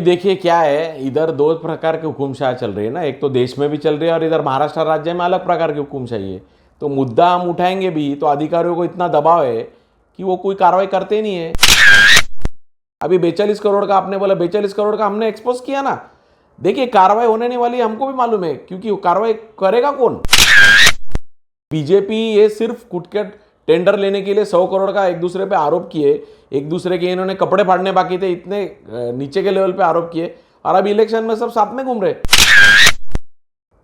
देखिए क्या है, इधर दो प्रकार की हुकुमशाही चल रही है ना। एक तो देश में भी चल रही है और इधर महाराष्ट्र राज्य में अलग प्रकार की हुकुमशाही है। तो मुद्दा हम उठाएंगे भी तो अधिकारियों को इतना दबाव है कि वो कोई कार्रवाई करते नहीं है। अभी 42 करोड़ का आपने बोला, 42 करोड़ का हमने एक्सपोज किया ना। देखिए कार्रवाई होने नहीं वाली हमको भी मालूम है, क्योंकि कार्रवाई करेगा कौन? बीजेपी ये सिर्फ कुटकट टेंडर लेने के लिए 100 करोड़ का एक दूसरे पे आरोप किए, एक दूसरे के इन्होंने कपड़े फाड़ने बाकी थे, इतने नीचे के लेवल पे आरोप किए और अब इलेक्शन में सब साथ में घूम रहे।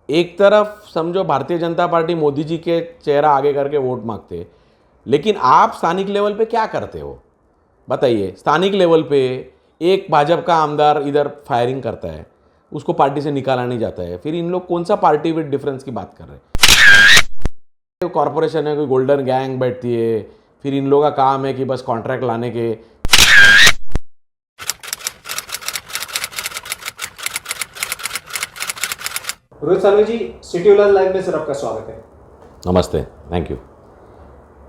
एक तरफ समझो भारतीय जनता पार्टी मोदी जी के चेहरा आगे करके वोट मांगते, लेकिन आप स्थानिक लेवल पे क्या करते हो बताइए? स्थानिक लेवल पे एक भाजपा का आमदार इधर फायरिंग करता है, उसको पार्टी से निकाला नहीं जाता है, फिर इन लोग कौन सा पार्टी विद डिफरेंस की बात कर रहे हैं? कॉर्पोरेशन है, कोई गोल्डन गैंग बैठती है, फिर इन लोगों का काम है कि बस कॉन्ट्रैक्ट लाने के। रोहित सालवे जी, सिटी उल्लास लाइव में सर आपका स्वागत है। नमस्ते, थैंक यू।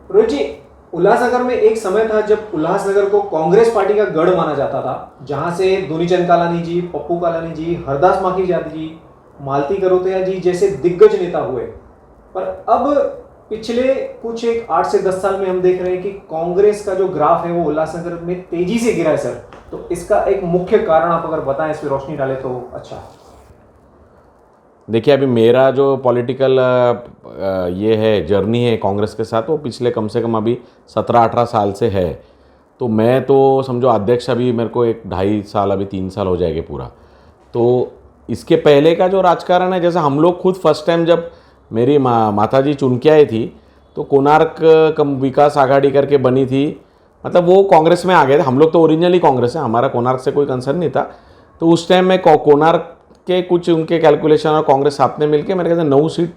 रोहित जी, उल्लासनगर में एक समय था जब उल्लासनगर को कांग्रेस पार्टी का गढ़ माना जाता था, जहां से दुनीचंद कालानी जी, पप्पू कालानी जी, हरदास माखीजात जी, मालती करोतिया जी जैसे दिग्गज नेता हुए। पर अब पिछले कुछ एक 8 से 10 साल में हम देख रहे हैं कि कांग्रेस का जो ग्राफ है वो उल्लासनगर में तेजी से गिरा है सर। तो इसका एक मुख्य कारण आप अगर बताएं, इस पर रोशनी डालें तो अच्छा। देखिए अभी मेरा जो पॉलिटिकल ये है जर्नी है कांग्रेस के साथ, वो पिछले कम से कम अभी 17-18 साल से है। तो मैं तो समझो अध्यक्ष अभी मेरे को 1-2.5 साल, अभी 3 साल हो जाएंगे पूरा। तो इसके पहले का जो राजकारण है, जैसे हम लोग खुद फर्स्ट टाइम जब मेरी माता जी चुन के आई थी तो कोणार्क विकास आघाड़ी करके बनी थी, मतलब वो कांग्रेस में आ गए थे। हम लोग तो ओरिजिनली कांग्रेस है, हमारा कोणार्क से कोई कंसर्न नहीं था। तो उस टाइम में कोणार्क के कुछ उनके कैलकुलेशन और कांग्रेस साथ में मिलके मेरे ख्याल से 9 सीट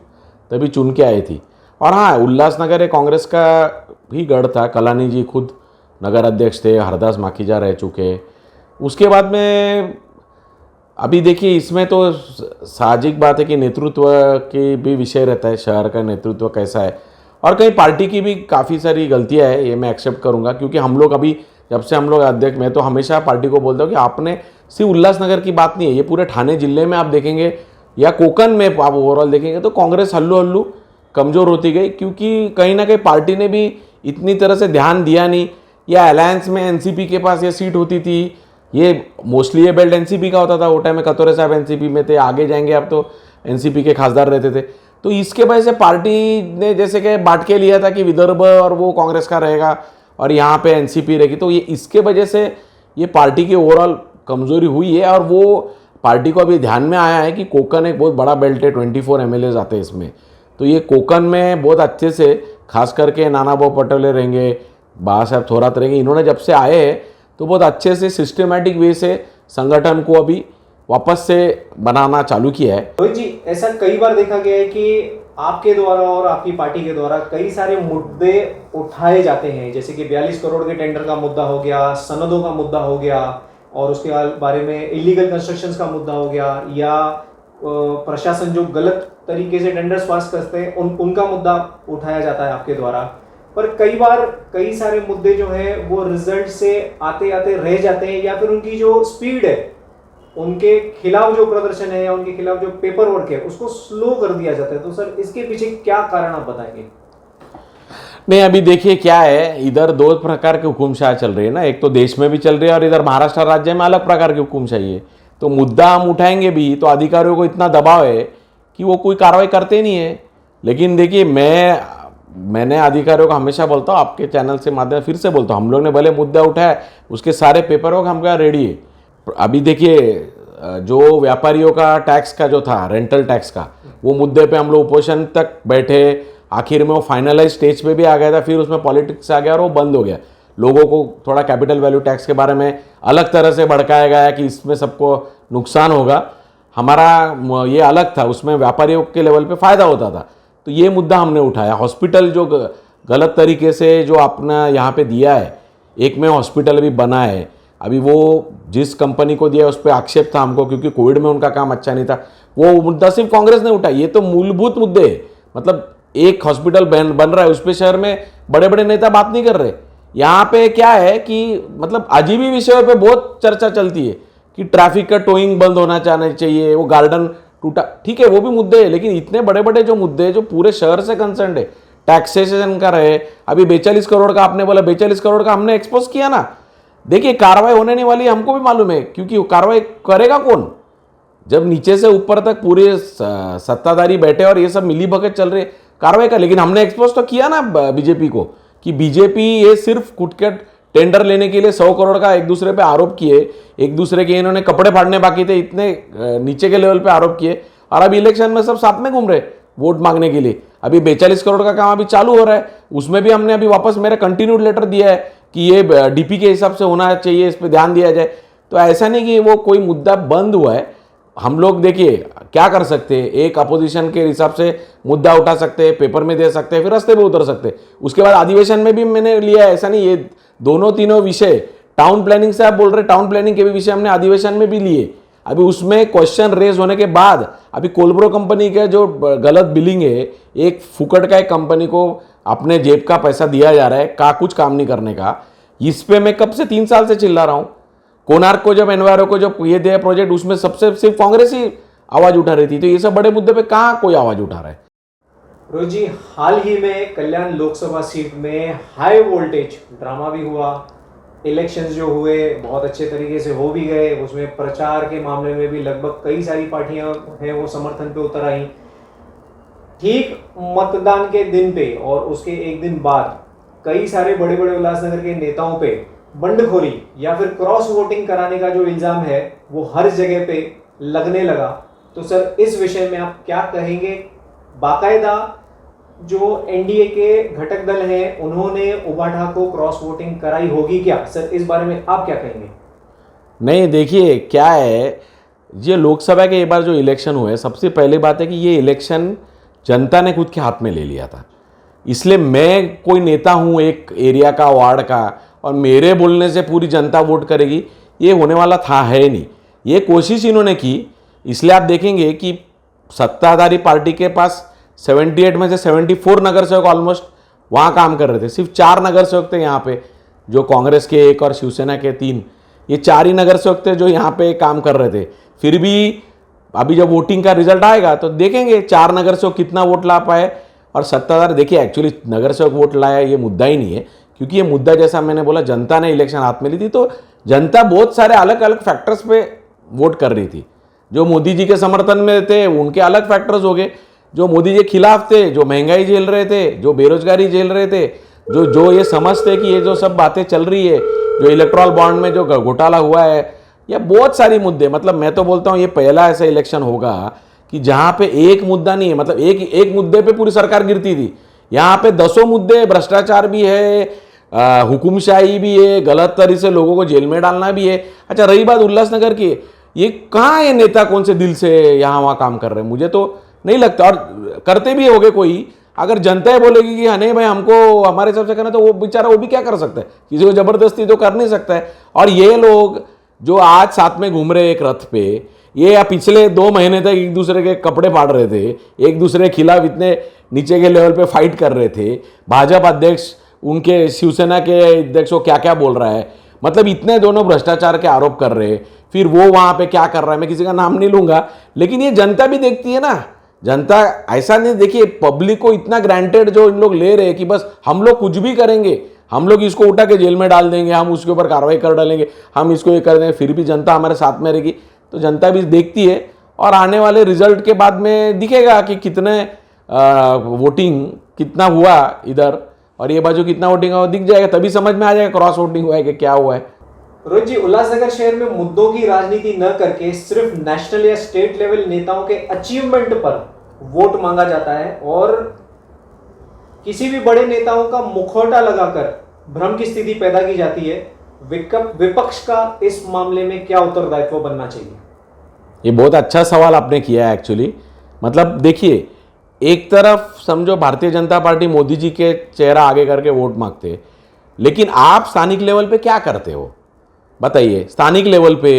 तभी चुन के आई थी। और हाँ, उल्लासनगर एक कांग्रेस का भी गढ़ था, कलानी जी खुद नगर अध्यक्ष थे, हरदास माखीजा रह चुके। उसके बाद में अभी देखिए इसमें तो साहजिक बात है कि नेतृत्व की भी विषय रहता है, शहर का नेतृत्व कैसा है, और कहीं पार्टी की भी काफ़ी सारी गलतियां है, ये मैं एक्सेप्ट करूंगा। क्योंकि हम लोग अभी जब से हम लोग अध्यक्ष, मैं तो हमेशा पार्टी को बोलता हूँ कि आपने सिर्फ उल्लासनगर की बात नहीं है, ये पूरे ठाणे जिले में आप देखेंगे या कोकण में आप ओवरऑल देखेंगे तो कांग्रेस हल्लू हल्लू कमज़ोर होती गई, क्योंकि कहीं ना कहीं पार्टी ने भी इतनी तरह से ध्यान दिया नहीं। या अलायंस में एनसीपी के पास ये सीट होती थी, ये मोस्टली ये बेल्ट एनसीपी का होता था। वो टाइम में कतोरे साहब एनसीपी में थे, आगे जाएंगे अब तो एनसीपी के खासदार रहते थे। तो इसके वजह से पार्टी ने जैसे कि बांट के लिया था कि विदर्भ और वो कांग्रेस का रहेगा और यहाँ पे एनसीपी रहेगी। तो ये इसके वजह से ये पार्टी की ओवरऑल कमजोरी हुई है। और वो पार्टी को अभी ध्यान में आया है कि कोकण एक बहुत बड़ा बेल्ट है, 24 एमएलए आते हैं इसमें। तो ये कोकण में बहुत अच्छे से, खास करके नाना भाऊ पटोले रहेंगे, बाबा साहब थोरात रहेंगे, इन्होंने जब से आए हैं तो बहुत अच्छे से सिस्टमेटिक वे से संगठन को अभी वापस से बनाना चालू किया है। रोहित जी, ऐसा कई बार देखा गया है कि आपके द्वारा और आपकी पार्टी के द्वारा कई सारे मुद्दे उठाए जाते हैं, जैसे कि 42 करोड़ के टेंडर का मुद्दा हो गया, सनदों का मुद्दा हो गया, और उसके बारे में इलीगल कंस्ट्रक्शंस का मुद्दा हो गया, या प्रशासन जो गलत तरीके से टेंडर्स पास करते हैं उनका मुद्दा उठाया जाता है आपके द्वारा। पर कई बार कई सारे मुद्दे जो है वो रिजल्ट से आते आते रह जाते हैं, या फिर उनकी जो स्पीड है, उनके खिलाफ जो प्रदर्शन है या उनके खिलाफ जो पेपर वर्क है उसको स्लो कर दिया जाता है। तो सर इसके पीछे क्या कारण आप बताएंगे? नहीं, अभी देखिए क्या है, इधर दो प्रकार की हुकुमशाही चल रही है ना। एक तो देश में भी चल रही है और इधर महाराष्ट्र राज्य में अलग प्रकार की हुकुमशाही है। तो मुद्दा हम उठाएंगे भी तो अधिकारियों को इतना दबाव है कि वो कोई कार्रवाई करते नहीं है। लेकिन देखिए मैंने अधिकारियों को हमेशा बोलता हूँ, आपके चैनल से माध्यम फिर से बोलता हूँ, हम लोग ने भले मुद्दा उठाया, उसके सारे पेपर वर्क हम क्या रेडी है। अभी देखिए जो व्यापारियों का टैक्स का जो था, रेंटल टैक्स का, वो मुद्दे पे हम लोग उपोषण तक बैठे, आखिर में वो फाइनलाइज स्टेज पे भी आ गया था, फिर उसमें पॉलिटिक्स आ गया और वो बंद हो गया। लोगों को थोड़ा कैपिटल वैल्यू टैक्स के बारे में अलग तरह से भड़काया गया कि इसमें सबको नुकसान होगा, हमारा ये अलग था, उसमें व्यापारियों के लेवल पे फ़ायदा होता था। तो ये मुद्दा हमने उठाया। हॉस्पिटल जो गलत तरीके से जो अपना यहाँ पे दिया है, एक में हॉस्पिटल भी बना है, अभी वो जिस कंपनी को दिया उस पर आक्षेप था हमको, क्योंकि कोविड में उनका काम अच्छा नहीं था। वो मुद्दा सिर्फ कांग्रेस ने उठाया। ये तो मूलभूत मुद्दे है, मतलब एक हॉस्पिटल बन रहा है, उस पर शहर में बड़े बड़े नेता बात नहीं कर रहे। यहाँ पे क्या है कि मतलब अजीब ही विषयों पे बहुत चर्चा चलती है कि ट्रैफिक का टोइंग बंद होना चाहिए, वो गार्डन टूटा, ठीक है वो भी मुद्दे हैं, लेकिन इतने बड़े बड़े जो मुद्दे हैं जो पूरे शहर से कंसर्न है, टैक्सेशन का रहे, अभी 42 करोड़ का आपने बोला, 42 करोड़ का हमने एक्सपोज किया ना। देखिए कार्रवाई होने नहीं वाली, हमको भी मालूम है, क्योंकि कार्रवाई करेगा कौन जब नीचे से ऊपर तक पूरे सत्ताधारी बैठे और ये सब मिली भगत चल रही कार्रवाई का। लेकिन हमने एक्सपोज तो किया ना बीजेपी को कि बीजेपी ये सिर्फ कुटकट टेंडर लेने के लिए 100 करोड़ का एक दूसरे पे आरोप किए, एक दूसरे के इन्होंने कपड़े फाड़ने बाकी थे, इतने नीचे के लेवल पे आरोप किए, और अभी इलेक्शन में सब साथ में घूम रहे वोट मांगने के लिए। अभी 42 करोड़ का काम अभी चालू हो रहा है, उसमें भी हमने अभी वापस मेरा कंटिन्यूड लेटर दिया है कि ये डीपी के हिसाब से होना चाहिए, इस पर ध्यान दिया जाए। तो ऐसा नहीं कि वो कोई मुद्दा बंद हुआ है। हम लोग देखिए क्या कर सकते हैं, एक अपोजिशन के हिसाब से मुद्दा उठा सकते हैं, पेपर में दे सकते हैं, फिर रास्ते पे उतर सकते हैं। उसके बाद अधिवेशन में भी मैंने लिया है, ऐसा नहीं, ये दोनों तीनों विषय टाउन प्लानिंग से आप बोल रहे, टाउन प्लानिंग के भी विषय हमने अधिवेशन में भी लिए। अभी उसमें क्वेश्चन रेज होने के बाद अभी कोलब्रो कंपनी का जो गलत बिलिंग है, एक फुकट का एक कंपनी को अपने जेब का पैसा दिया जा रहा है का कुछ काम नहीं करने का, इस पे मैं कब से 3 साल से चिल्ला रहा हूं। कोणार्क को जब एनवायरो को जो ये दिया प्रोजेक्ट, उसमें सबसे सिर्फ कांग्रेस ही आवाज उठा रही थी, तो ये सब बड़े मुद्दे पे कहां कोई आवाज उठा रहा है। रोहित जी, हाल ही में कल्याण लोकसभा सीट में हाई वोल्टेज ड्रामा भी हुआ, इलेक्शंस जो हुए बहुत अच्छे तरीके से हो भी गए, उसमें प्रचार के मामले में भी लगभग कई सारी पार्टियां हैं वो समर्थन पे उतर आई। ठीक मतदान के दिन पे और उसके एक दिन बाद कई सारे बड़े बड़े उल्लासनगर के नेताओं पे बंडखोरी या फिर क्रॉस वोटिंग कराने का जो इल्जाम है वो हर जगह पे लगने लगा। तो सर इस विषय में आप क्या कहेंगे? बाकायदा जो एनडीए के घटक दल हैं उन्होंने उबाठा को क्रॉस वोटिंग कराई होगी क्या? सर इस बारे में आप क्या कहेंगे? नहीं देखिए क्या है, ये लोकसभा के एक बार जो इलेक्शन हुए, सबसे पहली बात है कि ये इलेक्शन जनता ने खुद के हाथ में ले लिया था। इसलिए मैं कोई नेता हूँ एक एरिया का, वार्ड का, और मेरे बोलने से पूरी जनता वोट करेगी, ये होने वाला था है नहीं। ये कोशिश इन्होंने की, इसलिए आप देखेंगे कि सत्ताधारी पार्टी के पास 78 में से 74 नगर सेवक ऑलमोस्ट वहाँ काम कर रहे थे। सिर्फ 4 नगर सेवक थे यहाँ पे, जो कांग्रेस के 1 और शिवसेना के 3, ये 4 ही नगर सेवक थे जो यहाँ पे काम कर रहे थे। फिर भी अभी जब वोटिंग का रिजल्ट आएगा तो देखेंगे 4 नगर सेवक कितना वोट ला पाए और सत्ताधारी। देखिए एक्चुअली नगर सेवक वोट लाया ये मुद्दा ही नहीं है, क्योंकि ये मुद्दा जैसा मैंने बोला जनता ने इलेक्शन हाथ में ली थी, तो जनता बहुत सारे अलग अलग फैक्टर्स पे वोट कर रही थी। जो मोदी जी के समर्थन में थे उनके अलग फैक्टर्स हो गए, जो मोदी जी के खिलाफ थे, जो महंगाई झेल रहे थे, जो बेरोजगारी झेल रहे थे, जो ये समझते कि ये जो सब बातें चल रही है, जो इलेक्ट्रल बॉन्ड में जो घोटाला हुआ है, या बहुत सारी मुद्दे, मतलब मैं तो बोलता हूँ ये पहला ऐसा इलेक्शन होगा कि जहाँ पे एक मुद्दा नहीं है, मतलब एक मुद्दे पे पूरी सरकार गिरती थी। यहाँ पे 10 मुद्दे, भ्रष्टाचार भी है, हुकुमशाही भी है, गलत तरीके से लोगों को जेल में डालना भी है। अच्छा रही बात उल्लासनगर की, ये कहाँ है नेता कौन से दिल से यहाँ वहाँ काम कर रहे हैं, मुझे तो नहीं लगता। और करते भी होगे कोई, अगर जनता ही बोलेगी कि हाँ नहीं भाई हमको हमारे हिसाब से करना, तो वो बेचारा वो भी क्या कर सकता है, किसी को जबरदस्ती तो कर नहीं सकता है। और ये लोग जो आज साथ में घूम रहे एक रथ पे, ये पिछले 2 महीने तक एक दूसरे के कपड़े फाड़ रहे थे, एक दूसरे के खिलाफ इतने नीचे के लेवल पे फाइट कर रहे थे। भाजपा अध्यक्ष उनके शिवसेना के अध्यक्ष को क्या क्या बोल रहा है, मतलब इतने दोनों भ्रष्टाचार के आरोप कर रहे हैं, फिर वो वहाँ पे क्या कर रहा है, मैं किसी का नाम नहीं लूंगा, लेकिन ये जनता भी देखती है ना। जनता ऐसा नहीं, देखिए पब्लिक को इतना ग्रांटेड जो इन लोग ले रहे हैं कि बस हम लोग कुछ भी करेंगे, हम लोग इसको उठा के जेल में डाल देंगे, हम उसके ऊपर कार्रवाई कर डालेंगे, हम इसको ये कर देंगे, फिर भी जनता हमारे साथ में रहेगी। तो जनता भी देखती है, और आने वाले रिजल्ट के बाद में दिखेगा कि कितने वोटिंग कितना हुआ इधर, और ये बाजू कितना वोटिंग हुआ दिख जाएगा, तभी समझ में आ जाएगा क्रॉस वोटिंग हुआ है कि क्या हुआ है। रोहित जी, उल्लासनगर शहर में मुद्दों की राजनीति न करके सिर्फ नेशनल या स्टेट लेवल नेताओं के अचीवमेंट पर वोट मांगा जाता है, और किसी भी बड़े नेताओं का मुखौटा लगाकर भ्रम की स्थिति पैदा की जाती है। विपक्ष का इस मामले में क्या उत्तरदायित्व बनना चाहिए? ये बहुत अच्छा सवाल आपने किया है एक्चुअली। मतलब देखिए, एक तरफ समझो भारतीय जनता पार्टी मोदी जी के चेहरा आगे करके वोट मांगते, लेकिन आप स्थानिक लेवल पे क्या करते हो बताइए। स्थानिक लेवल पे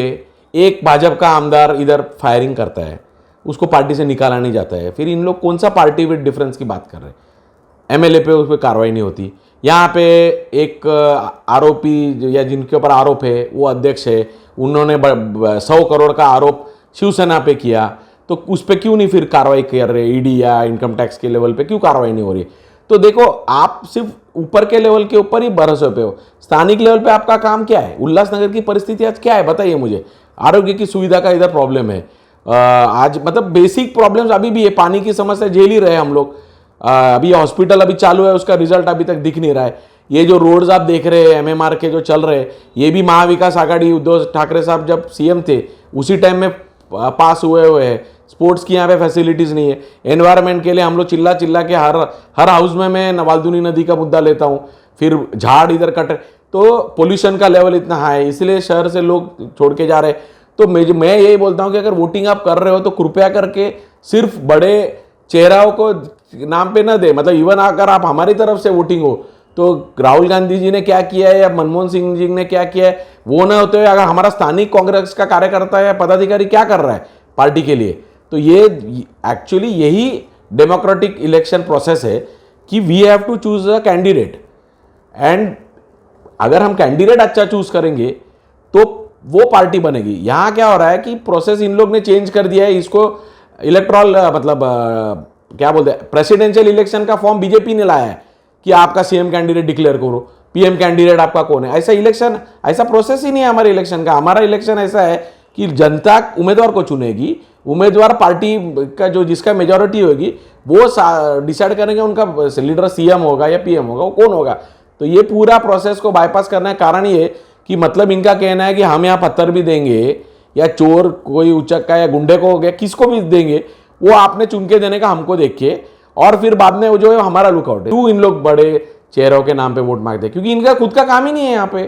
एक भाजपा का आमदार इधर फायरिंग करता है, उसको पार्टी से निकाला नहीं जाता है, फिर इन लोग कौन सा पार्टी विद डिफरेंस की बात कर रहे हैं। एमएलए पे उस पर कार्रवाई नहीं होती, यहाँ पे एक आरोपी या जिनके ऊपर आरोप है वो अध्यक्ष है, उन्होंने 100 करोड़ का आरोप शिवसेना पे किया, तो उस पर क्यों नहीं फिर कार्रवाई कर रहे, ईडी या इनकम टैक्स के लेवल पे क्यों कार्रवाई नहीं हो रही? तो देखो, आप सिर्फ ऊपर के लेवल के ऊपर ही भरोसे पे हो, स्थानिक लेवल पे आपका काम क्या है? उल्लासनगर की परिस्थिति आज क्या है बताइए मुझे। आरोग्य की सुविधा का इधर प्रॉब्लम है, आज मतलब बेसिक प्रॉब्लम्स अभी भी है, पानी की समस्या झेल ही रहे हम लोग। अभी हॉस्पिटल अभी चालू है, उसका रिजल्ट अभी तक दिख नहीं रहा है। ये जो रोड्स आप देख रहे हैं एमएमआर के जो चल रहे हैं, ये भी महाविकास आघाड़ी उद्धव ठाकरे साहब जब सीएम थे उसी टाइम में पास हुए हैं। स्पोर्ट्स की यहाँ पे फैसिलिटीज़ नहीं है। एनवायरनमेंट के लिए हम लोग चिल्ला चिल्ला के हर हाउस में मैं नवाल्दुनी नदी का मुद्दा लेता हूँ, फिर झाड़ इधर कट, तो पोल्यूशन का लेवल इतना हाई है, इसलिए शहर से लोग छोड़ के जा रहे हैं। तो मैं यही बोलता हूँ कि अगर वोटिंग आप कर रहे हो तो कृपया करके सिर्फ बड़े चेहराओं को नाम पे न दे, मतलब इवन अगर आप हमारी तरफ से वोटिंग हो तो राहुल गांधी जी ने क्या किया है या मनमोहन सिंह जी ने क्या किया है वो ना होते हुए अगर हमारा स्थानिक कांग्रेस का कार्यकर्ता या पदाधिकारी क्या कर रहा है पार्टी के लिए, तो ये एक्चुअली यही डेमोक्रेटिक इलेक्शन प्रोसेस है कि we have to choose a candidate, and अगर हम कैंडिडेट अच्छा चूज करेंगे तो वो पार्टी बनेगी। यहाँ क्या हो रहा है कि प्रोसेस इन लोग ने चेंज कर दिया है, इसको इलेक्ट्रल मतलब क्या बोलते हैं, प्रेसिडेंशियल इलेक्शन का फॉर्म बीजेपी ने लाया है कि आपका सीएम कैंडिडेट डिक्लेयर करो, पीएम कैंडिडेट आपका कौन है। ऐसा इलेक्शन, ऐसा प्रोसेस ही नहीं है हमारे इलेक्शन का। हमारा इलेक्शन ऐसा है कि जनता उम्मीदवार को चुनेगी, उम्मीदवार पार्टी का जो जिसका मेजॉरिटी होगी वो डिसाइड करेंगे उनका लीडर सीएम होगा या पीएम होगा, वो कौन होगा। तो ये पूरा प्रोसेस को बाईपास करने का कारण ये कि मतलब इनका कहना है कि हम यहाँ पत्थर भी देंगे या चोर कोई उचक्का या गुंडे को हो गया किसको भी देंगे, वो आपने चुन के देने का हमको देख के, और फिर बाद में वो जो है हमारा लुकआउट है। क्यों इन लोग बड़े चेहरों के नाम पे वोट मांगते हैं? क्योंकि इनका खुद का काम ही नहीं है यहाँ पे,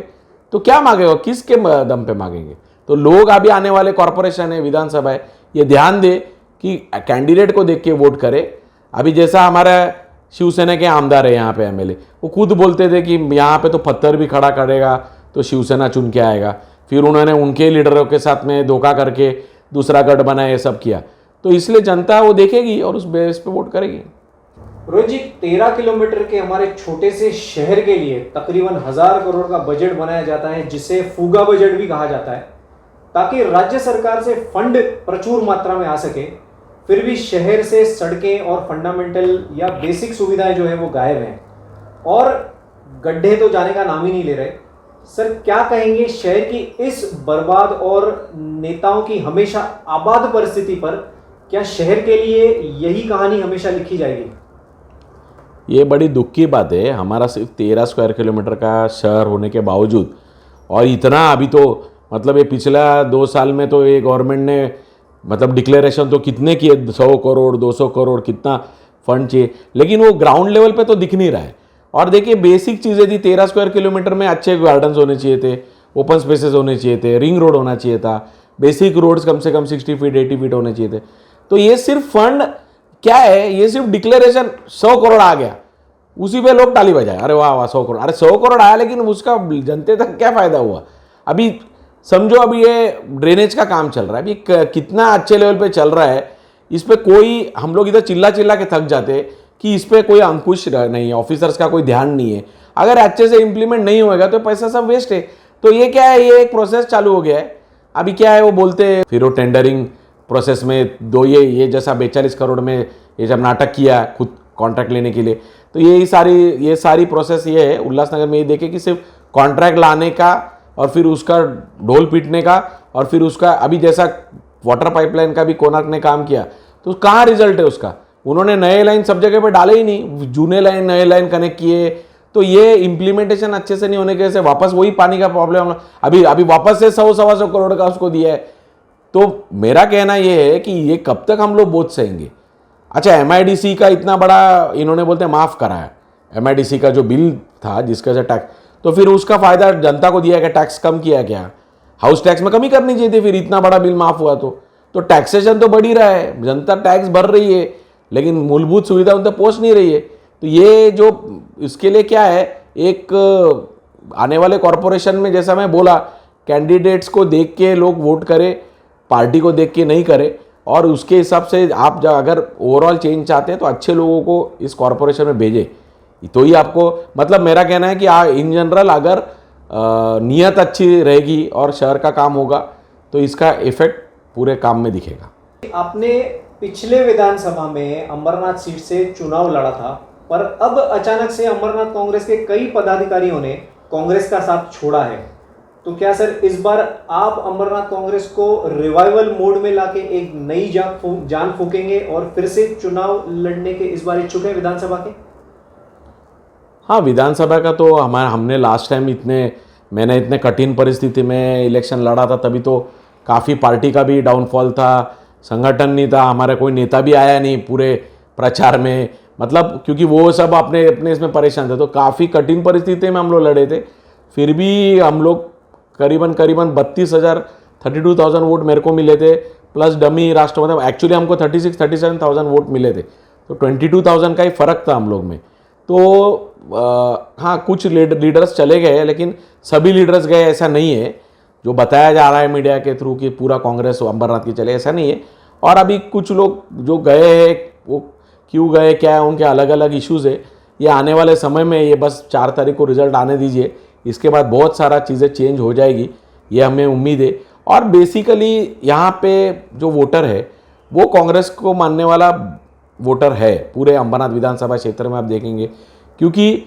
तो क्या मांगेगा, किसके दम पे मांगेंगे? तो लोग अभी आने वाले कॉरपोरेशन है, विधानसभा है, ये ध्यान दे कि कैंडिडेट को देख के वोट करे। अभी जैसा हमारा शिवसेना के आमदार है यहाँ पे एमएलए, वो खुद बोलते थे कि यहाँ पे तो पत्थर भी खड़ा करेगा तो शिवसेना चुन के आएगा, फिर उन्होंने उनके लीडरों के साथ में धोखा करके दूसरा गढ़ बनाया, ये सब किया। तो इसलिए जनता वो देखेगी और उस बेस पे वोट करेगी। रोहित जी, 13 किलोमीटर के हमारे छोटे से शहर के लिए तकरीबन 1000 करोड़ का बजट बनाया जाता है, जिसे फूगा बजट भी कहा जाता है, ताकि राज्य सरकार से फंड प्रचुर मात्रा में आ सके। फिर भी शहर से सड़कें और फंडामेंटल या बेसिक सुविधाएं जो है वो गायब हैं, और गड्ढे तो जाने का नाम ही नहीं ले रहे। सर, क्या कहेंगे शहर की इस बर्बाद और नेताओं की हमेशा आबाद परिस्थिति पर? क्या शहर के लिए यही कहानी हमेशा लिखी जाएगी? ये बड़ी दुख की बात है। हमारा सिर्फ 13 स्क्वायर किलोमीटर का शहर होने के बावजूद, और इतना अभी तो मतलब ये पिछला 2 साल में तो ये गवर्नमेंट ने मतलब डिक्लेरेशन तो कितने किए, 100 करोड़ 200 करोड़ कितना फंड चाहिए, लेकिन वो ग्राउंड लेवल पे तो दिख नहीं रहा है। और देखिए, बेसिक चीज़ें थी, 13 स्क्वायर किलोमीटर में अच्छे गार्डन्स होने चाहिए थे, ओपन स्पेसेस होने चाहिए थे, रिंग रोड होना चाहिए था, बेसिक रोड्स कम से कम 60 फीट 80 फीट होने चाहिए थे। तो ये सिर्फ फंड क्या है, ये सिर्फ डिक्लेरेशन 100 करोड़ आ गया, उसी पे लोग ताली बजाए, अरे वाह वाह 100 करोड़, अरे 100 करोड़ आया, लेकिन उसका जनते तक क्या फायदा हुआ? अभी समझो, अभी ये ड्रेनेज का काम चल रहा है, अभी कितना अच्छे लेवल पे चल रहा है, इस पे कोई, हम लोग इधर चिल्ला चिल्ला के थक जाते कि इस पे कोई अंकुश नहीं है, ऑफिसर्स का कोई ध्यान नहीं है। अगर अच्छे से इंप्लीमेंट नहीं होएगा तो पैसा सब वेस्ट है। तो ये क्या है, ये एक प्रोसेस चालू हो गया है। अभी क्या है, वो बोलते हैं, फिर वो टेंडरिंग प्रोसेस में ये जैसा 42 करोड़ में ये जब नाटक किया खुद कॉन्ट्रैक्ट लेने के लिए, तो ये सारी प्रोसेस ये है उल्लासनगर में। ये देखे कि सिर्फ कॉन्ट्रैक्ट लाने का और फिर उसका ढोल पीटने का, और फिर उसका अभी जैसा वाटर पाइपलाइन का भी कोणार्क ने काम किया, तो कहाँ रिजल्ट है उसका? उन्होंने नए लाइन सब जगह पे डाले ही नहीं, जूने लाइन नए लाइन कनेक्ट किए। तो ये इम्प्लीमेंटेशन अच्छे से नहीं होने की वजह से वापस वही पानी का प्रॉब्लम अभी वापस से 100-125 करोड़ का उसको दिया है। तो मेरा कहना ये है कि ये कब तक हम लोग बोझ सहेंगे? अच्छा, एमआईडीसी का इतना बड़ा इन्होंने बोलते हैं माफ़ कराया, एमआईडीसी का जो बिल था जिसका से टैक्स, तो फिर उसका फ़ायदा जनता को दिया, क्या टैक्स कम किया? क्या हाउस टैक्स में कमी करनी चाहिए थी? फिर इतना बड़ा बिल माफ़ हुआ तो टैक्सेशन तो बढ़ ही रहा है, जनता टैक्स भर रही है, लेकिन मूलभूत सुविधा उन तक पहुँच नहीं रही है। तो ये जो इसके लिए क्या है, एक आने वाले कॉरपोरेशन में जैसा मैं बोला, कैंडिडेट्स को देख के लोग वोट करें, पार्टी को देख के नहीं करें, और उसके हिसाब से आप अगर ओवरऑल चेंज चाहते हैं तो अच्छे लोगों को इस कॉरपोरेशन में भेजें। तो ही आपको, मतलब मेरा कहना है कि इन जनरल अगर नीयत अच्छी रहेगी और शहर का काम होगा तो इसका इफेक्ट पूरे काम में दिखेगा। आपने पिछले विधानसभा में अंबरनाथ सीट से चुनाव लड़ा था, पर अब अचानक से अंबरनाथ कांग्रेस के कई पदाधिकारियों ने कांग्रेस का साथ छोड़ा है। तो क्या सर इस बार आप अंबरनाथ कांग्रेस को रिवाइवल मोड में लाके एक नई जान फूकेंगे और फिर से चुनाव लड़ने के इस बार इच्छुक हैं विधानसभा के? हाँ, विधानसभा का तो हमने लास्ट टाइम मैंने इतने कठिन परिस्थिति में इलेक्शन लड़ा था, तभी तो काफ़ी पार्टी का भी डाउनफॉल था, संगठन नहीं था, हमारा कोई नेता भी आया नहीं पूरे प्रचार में, मतलब क्योंकि वो सब अपने अपने इसमें परेशान थे, तो काफ़ी कठिन परिस्थिति में हम लोग लड़े थे। फिर भी हम लोग करीबन 32,000 वोट मेरे को मिले थे, प्लस डमी राष्ट्रवादी, एक्चुअली हमको 37,000 वोट मिले थे, तो 22,000 का ही फ़र्क था हम लोग में। तो हाँ, कुछ लीडर्स चले गए, लेकिन सभी लीडर्स गए ऐसा नहीं है, जो बताया जा रहा है मीडिया के थ्रू कि पूरा कांग्रेस अंबरनाथ की चले, ऐसा नहीं है। और अभी कुछ लोग जो गए हैं वो क्यों गए, क्या है, उनके अलग अलग इश्यूज़ है। ये आने वाले समय में, ये बस 4 तारीख को रिजल्ट आने दीजिए, इसके बाद बहुत सारा चीज़ें चेंज हो जाएगी, ये हमें उम्मीद है। और बेसिकली यहाँ पे जो वोटर है वो कांग्रेस को मानने वाला वोटर है पूरे अंबरनाथ विधानसभा क्षेत्र में, आप देखेंगे, क्योंकि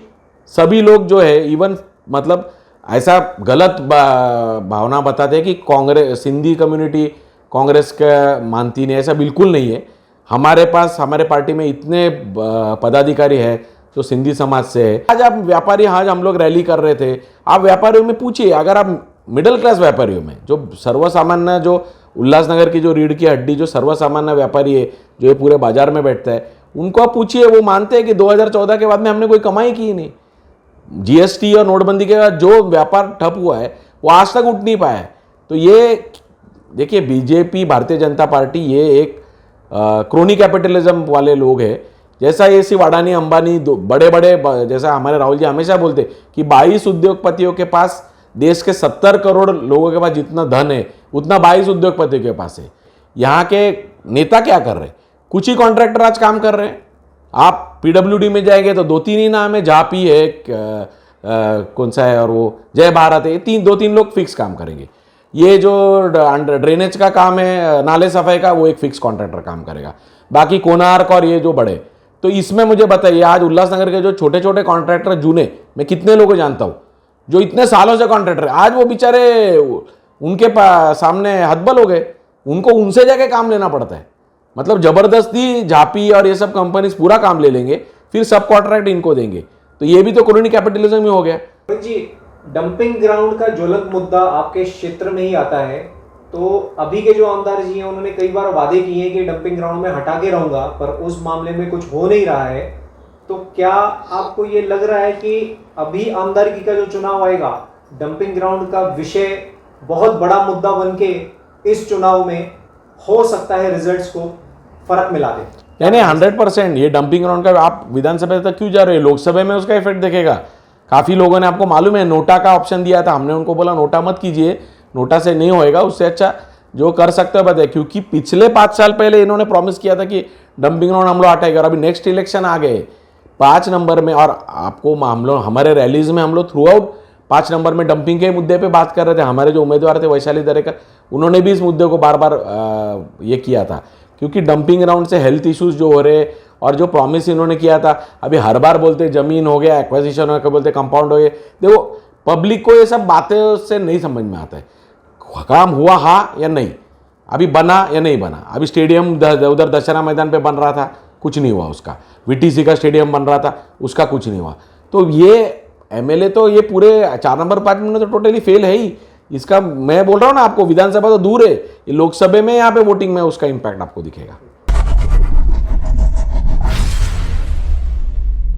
सभी लोग जो है, इवन मतलब ऐसा गलत भावना बताते हैं कि कांग्रेस सिंधी कम्युनिटी कांग्रेस का मानती नहीं, ऐसा बिल्कुल नहीं है। हमारे पास, हमारे पार्टी में इतने पदाधिकारी है जो सिंधी समाज से है। आज आप व्यापारी, आज हम लोग रैली कर रहे थे, आप व्यापारियों में पूछिए, अगर आप मिडिल क्लास व्यापारियों में, जो सर्वसामान्य, जो उल्लासनगर की जो रीढ़ की हड्डी, जो सर्वसामान्य व्यापारी है, जो ये पूरे बाजार में बैठता है, उनको आप पूछिए, वो मानते हैं कि 2014 के बाद में हमने कोई कमाई की नहीं। जीएसटी और नोटबंदी के बाद जो व्यापार ठप हुआ है वो आज तक उठ नहीं पाया है। तो ये देखिए, बीजेपी, भारतीय जनता पार्टी, ये एक क्रोनी कैपिटलिज्म वाले लोग हैं। जैसा ये सिर्फ अडानी अंबानी बड़े बड़े, जैसा हमारे राहुल जी हमेशा बोलते कि 22 उद्योगपतियों के पास, देश के 70 करोड़ लोगों के पास जितना धन है उतना 22 उद्योगपतियों के पास है। यहाँ के नेता क्या कर रहे हैं? कुछ ही कॉन्ट्रैक्टर आज काम कर रहे हैं। आप पीडब्ल्यूडी में जाएंगे तो 2-3 ही नाम है, झापी है, कौन सा है, और वो जय भारत है, 2-3 लोग फिक्स काम करेंगे। ये जो ड्रेनेज का काम है, नाले सफाई का, वो एक फिक्स कॉन्ट्रैक्टर काम करेगा। बाकी कोणार्क और ये जो बड़े, तो इसमें मुझे बताइए, आज उल्लासनगर के जो छोटे छोटे कॉन्ट्रैक्टर जूने, मैं कितने लोगों को जानता हूँ जो इतने सालों से कॉन्ट्रैक्टर, आज वो बेचारे उनके सामने हतबल हो गए, उनको उनसे जाके काम लेना पड़ता है। मतलब जबरदस्ती झापी और ये सब कंपनीज पूरा काम ले लेंगे, फिर सब कॉन्ट्रैक्ट इनको देंगे, तो ये भी तो क्रोनी कैपिटलिज्म ही हो गया। जी, डंपिंग ग्राउंड का ज्वलंत मुद्दा आपके क्षेत्र में ही आता है, तो अभी के जो आमदार जी हैं उन्होंने कई बार वादे किए हैं कि डंपिंग ग्राउंड में हटा के रहूंगा, पर उस मामले में कुछ हो नहीं रहा है। तो क्या आपको ये लग रहा है कि अभी आमदारगी का जो चुनाव आएगा, डंपिंग ग्राउंड का विषय बहुत बड़ा मुद्दा बन के इस चुनाव में हो सकता है रिजल्ट्स को फर्क मिला दे? नहीं, 100% ये डंपिंग ग्राउंड का, आप विधानसभा तक क्यों जा रहे हो, लोकसभा में उसका इफेक्ट दिखेगा। काफ़ी लोगों ने, आपको मालूम है, नोटा का ऑप्शन दिया था, हमने उनको बोला नोटा मत कीजिए, नोटा से नहीं होएगा, उससे अच्छा जो कर सकते हो बताए, क्योंकि पिछले 5 साल पहले इन्होंने प्रॉमिस किया था कि डंपिंग ग्राउंड हम लोग हटाएंगे, और अभी नेक्स्ट इलेक्शन आ गए 5 नंबर में, और आपको हम लोग, हमारे रैलीज में हम लोग थ्रू आउट 5 नंबर में डंपिंग के मुद्दे पे बात कर रहे थे। हमारे जो उम्मीदवार थे वैशाली दरेकर, उन्होंने भी इस मुद्दे को बार बार ये किया था, क्योंकि डंपिंग ग्राउंड से हेल्थ इश्यूज जो हो रहे, और जो प्रॉमिस इन्होंने किया था, अभी हर बार बोलते जमीन हो गया, एक्विजिशन हो गया, बोलते कंपाउंड हो गया। देखो, पब्लिक को ये सब बातें से नहीं समझ में आता है, काम हुआ हाँ या नहीं, अभी बना या नहीं बना। अभी स्टेडियम उधर दशहरा मैदान पे बन रहा था, कुछ नहीं हुआ उसका। वीटीसी का स्टेडियम बन रहा था, उसका कुछ नहीं हुआ। तो ये एमएलए तो ये पूरे 4 नंबर 5 में तो टोटली फेल है ही। इसका मैं बोल रहा हूँ ना आपको, विधानसभा तो दूर है, ये लोकसभा में यहाँ पे वोटिंग में उसका इम्पैक्ट आपको दिखेगा।